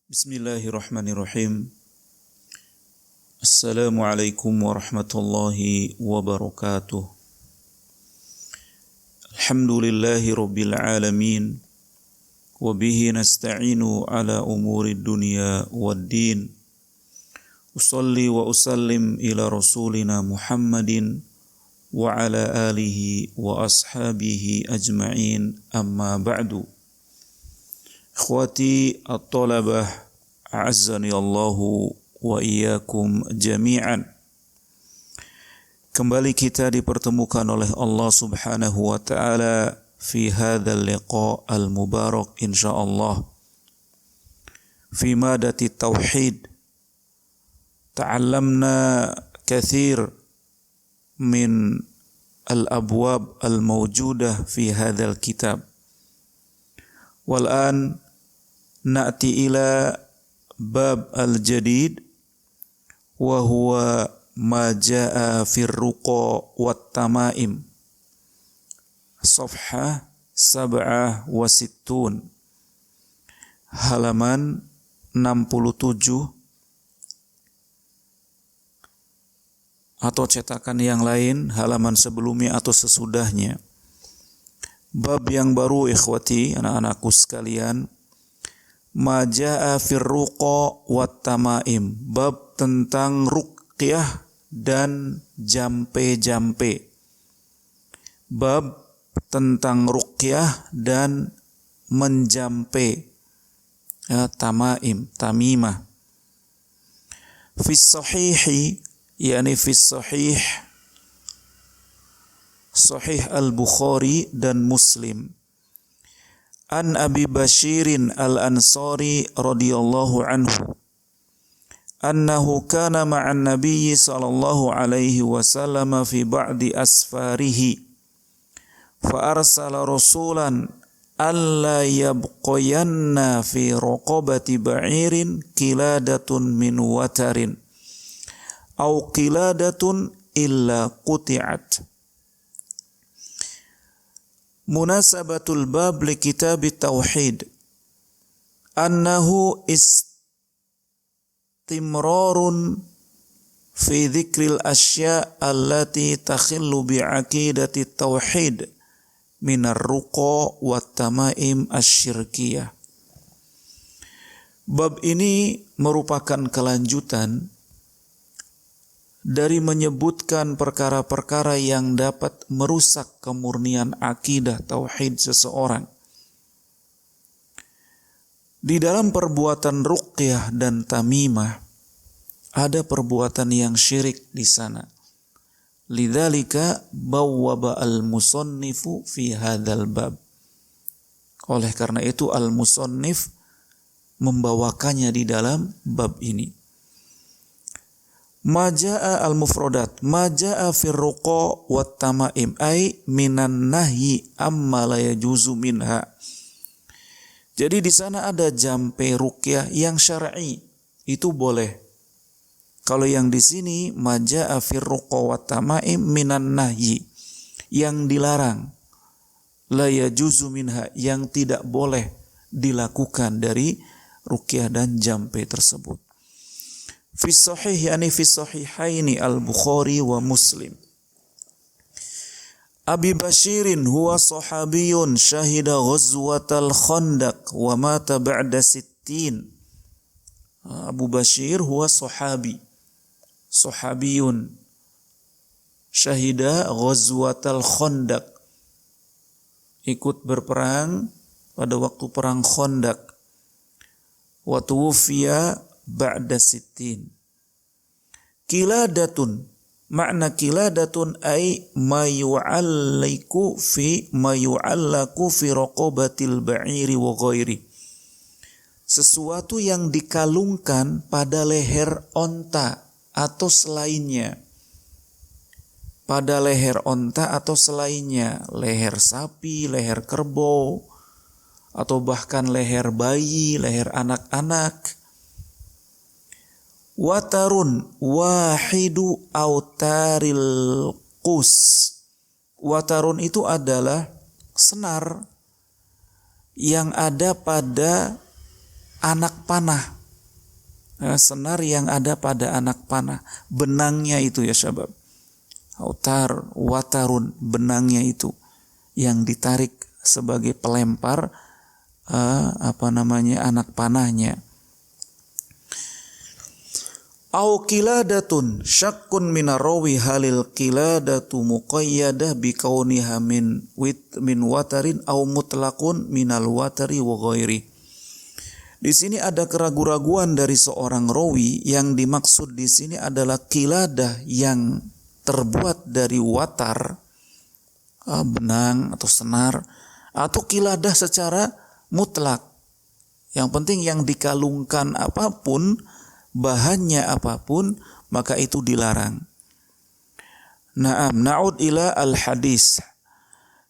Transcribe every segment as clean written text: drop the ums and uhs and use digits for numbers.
Bismillahirrahmanirrahim. Assalamualaikum warahmatullahi wabarakatuh. Alhamdulillahi rabbil alamin. Wabihi nasta'inu ala umuri dunya waddin. Usalli wa usallim ila rasulina Muhammadin wa ala alihi wa ashabihi ajma'in, amma ba'du. Ikhwati at-talabah, a'azzani Allahu wa iyyakum jami'an. Kembali kita dipertemukan oleh Allah Subhanahu wa ta'ala fi hadzal liqa' al-mubarak insyaallah. Fi madati tauhid ta'allamna katsir min al-abwab al-mawjudah fi hadzal kitab. Wal-an na'ti ila bab al-jadid wa huwa ma jaa fir ruqa wat tamaim, safhah 67, halaman 67, atau cetakan yang lain halaman sebelumnya atau sesudahnya. Bab yang baru, ikhwati, anak-anakku sekalian, ma jaa fir ruqa wat tamaim, bab tentang ruqyah dan jampe-jampe. Bab tentang ruqyah dan menjampe, tamaim, tamimah. Fis sahihi, yakni fis sahih, Sahih al-Bukhari dan Muslim, an Abi Bashirin al-Ansari radhiyallahu anhu annahu kana ma'an nabiyyi sallallahu alaihi wasallam fi ba'di asfarihi fa arsala rasulan alla yabqayanna fi raqabati ba'irin qiladatun min watarin aw qiladatun illa quti'at. Munasabatul bab li kitab tauhid annahu istimrarun fi dzikril asya' allati takhillu bi aqidati tauhid minar ruqa wat tamaim asyirkiyah. Bab ini merupakan kelanjutan dari menyebutkan perkara-perkara yang dapat merusak kemurnian akidah tauhid seseorang. Di dalam perbuatan ruqyah dan tamimah ada perbuatan yang syirik di sana. Lidzalika bawwaba al-musannifu fi hadzal bab. Oleh karena itu al-musannif membawakannya di dalam bab ini. Majaa al-mufradat, majaa fir ruqa wat tamaim, ay minan nahyi amma la yajuzu minha. Jadi di sana ada jampe ruqyah yang syar'i, itu boleh. Kalau yang di sini majaa fir ruqa wat tamaim minan nahyi, yang dilarang, la yajuzu minha, yang tidak boleh dilakukan dari ruqyah dan jampe tersebut. Fi sahih, yani fi sahihaini al-Bukhari wa Muslim. Abi Bashirin huwa sahabiyun syahida ghazwatal Khandaq wa mata ba'da 60. Abu Bashir huwa sahabiyun syahida ghazwatal Khandaq, ikut berperang pada waktu perang Khandaq. Wa tuwfiya ba'da 60. Kiladatun, makna kiladatun ay ma yu'allaku fi raqabatil ba'iri wa ghairi, sesuatu yang dikalungkan pada leher onta atau selainnya. Pada leher onta atau selainnya, leher sapi, leher kerbau, atau bahkan leher bayi, leher anak-anak. Watarun wahidu autaril qus. Watarun itu adalah senar yang ada pada anak panah. senar yang ada pada anak panah, benangnya itu ya syabab. Autar, watarun, benangnya itu yang ditarik sebagai pelempar anak panahnya. Au qiladatun syakkun minarawi halil qiladatu muqayyadah bikauniha min watarin au mutlaqun minal watari wa ghairi. Di sini ada keraguan-raguan dari seorang rawi. Yang dimaksud di sini adalah qiladah yang terbuat dari watar, benang atau senar, atau qiladah secara mutlak. Yang penting yang dikalungkan apapun, bahannya apapun, maka itu dilarang. Na'ud ila al-hadis.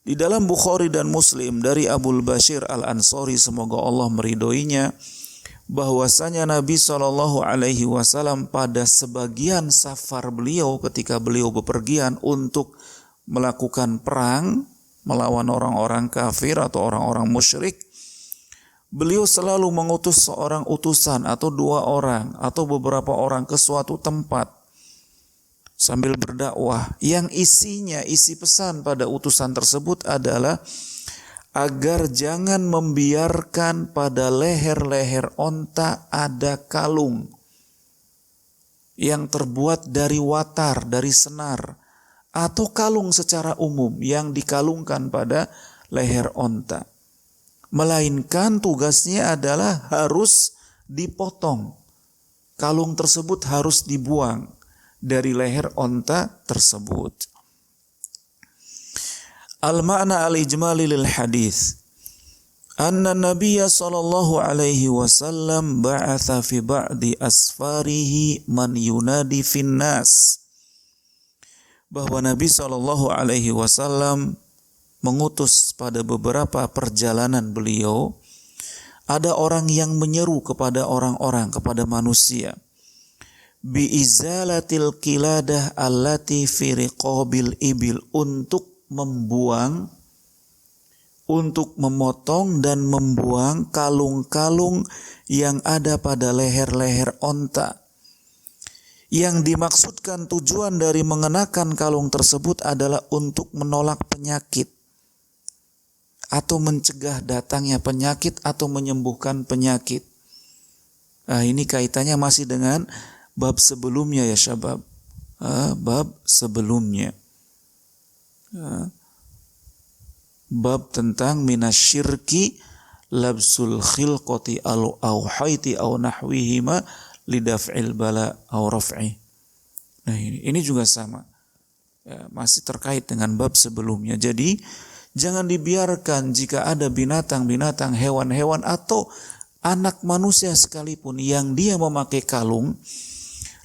Di dalam Bukhari dan Muslim dari Abul Bashir Al-Ansari, semoga Allah meridhoinya, bahwasanya Nabi SAW pada sebagian safar beliau ketika beliau bepergian untuk melakukan perang melawan orang-orang kafir atau orang-orang musyrik, beliau selalu mengutus seorang utusan atau 2 orang atau beberapa orang ke suatu tempat sambil berdakwah, yang isi pesan pada utusan tersebut adalah agar jangan membiarkan pada leher-leher onta ada kalung yang terbuat dari watar, dari senar, atau kalung secara umum yang dikalungkan pada leher onta. Melainkan tugasnya adalah harus dipotong. Kalung tersebut harus dibuang dari leher onta tersebut. Al-ma'na al-ijmali lil hadis. Anna Nabiyya sallallahu alaihi wasallam ba'atha fi ba'di asfarihi man yunadi fin nas. Bahwa Nabi sallallahu alaihi wasallam mengutus pada beberapa perjalanan beliau, ada orang yang menyeru kepada orang-orang, kepada manusia, biizalatil qiladah allati fi riqabil ibil, untuk membuang, untuk memotong dan membuang kalung-kalung yang ada pada leher-leher onta. Yang dimaksudkan tujuan dari mengenakan kalung tersebut adalah untuk menolak penyakit atau mencegah datangnya penyakit atau menyembuhkan penyakit. Nah, ini kaitannya masih dengan bab sebelumnya ya syabab. Bab sebelumnya. Bab tentang minasyirki labsul khilqati au haiti au nahwihima lidaf'il bala au raf'i. Nah, ini juga sama. Masih terkait dengan bab sebelumnya. Jadi jangan dibiarkan jika ada binatang-binatang, hewan-hewan atau anak manusia sekalipun yang dia memakai kalung,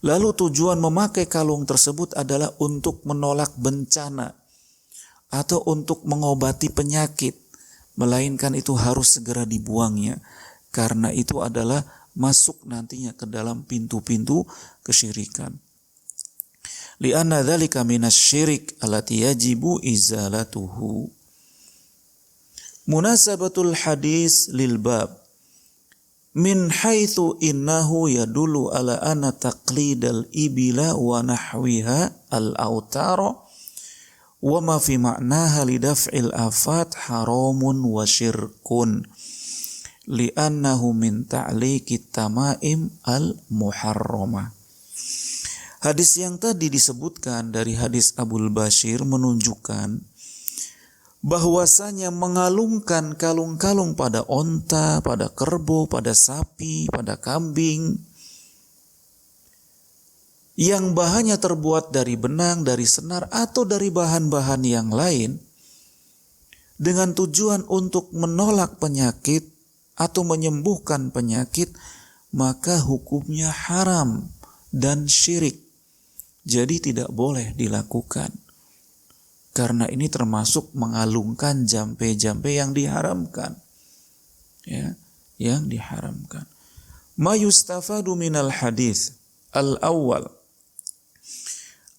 lalu tujuan memakai kalung tersebut adalah untuk menolak bencana atau untuk mengobati penyakit, melainkan itu harus segera dibuangnya, karena itu adalah masuk nantinya ke dalam pintu-pintu kesyirikan. Li'anna dzalika minasyirik allati yajibu izalatuhu. Munasabatul hadis lil bab min haitsu innahu yadullu ala anna taqlidal ibila wa nahwiha al-autara wa ma fi ma'naha lidaf'il afat haramun wa syirkun li'annahu min ta'liqit tamaim al-muharramah. Hadis yang tadi disebutkan dari hadis Abul Bashir menunjukkan bahwasanya mengalungkan kalung-kalung pada onta, pada kerbau, pada sapi, pada kambing yang bahannya terbuat dari benang, dari senar, atau dari bahan-bahan yang lain dengan tujuan untuk menolak penyakit atau menyembuhkan penyakit, maka hukumnya haram dan syirik. Jadi tidak boleh dilakukan. Karena ini termasuk mengalungkan jampe-jampe yang diharamkan. Ya, yang diharamkan. Ma yustafadu minal hadis al-awwal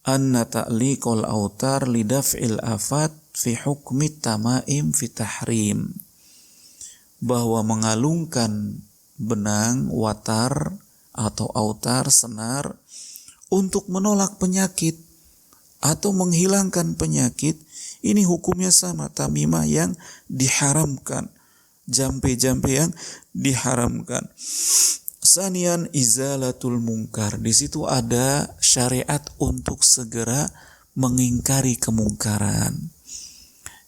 anna ta'liqul autar lidaf'il afat fi hukmi tamaim fi tahrim. Bahwa mengalungkan benang, watar, atau autar, senar untuk menolak penyakit atau menghilangkan penyakit, ini hukumnya sama, tamimah yang diharamkan, jampe-jampe yang diharamkan. Sanian izalatul mungkar, di situ ada syariat untuk segera mengingkari kemungkaran.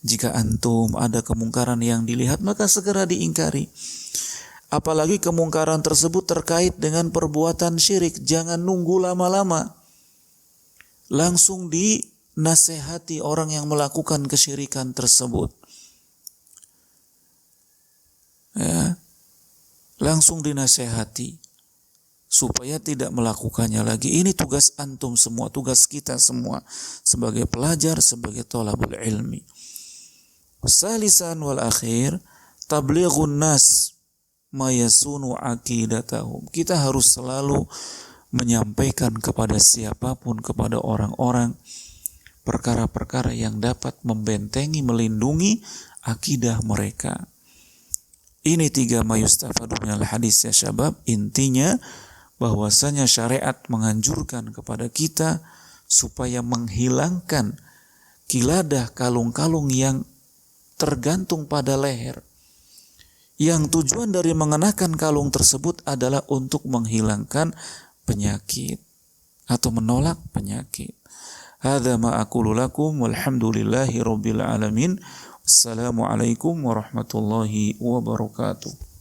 Jika antum ada kemungkaran yang dilihat, maka segera diingkari. Apalagi kemungkaran tersebut terkait dengan perbuatan syirik, jangan nunggu lama-lama. Langsung dinasehati orang yang melakukan kesyirikan tersebut. Ya, langsung dinasehati supaya tidak melakukannya lagi. Ini tugas antum semua, tugas kita semua sebagai pelajar, sebagai thalabul ilmi. Salisan wal akhir, tablighun nas ma yasunu aqidatahum. Kita harus selalu menyampaikan kepada siapapun, kepada orang-orang, perkara-perkara yang dapat membentengi, melindungi akidah mereka. Ini 3 mayustafadu minal hadis ya syabab. Intinya bahwasanya syariat menganjurkan kepada kita supaya menghilangkan kiladah kalung-kalung yang tergantung pada leher. Yang tujuan dari mengenakan kalung tersebut adalah untuk menghilangkan penyakit atau menolak penyakit. Hadza ma aqulu lakum walhamdulillahi rabbil alamin. Assalamualaikum warahmatullahi wabarakatuh.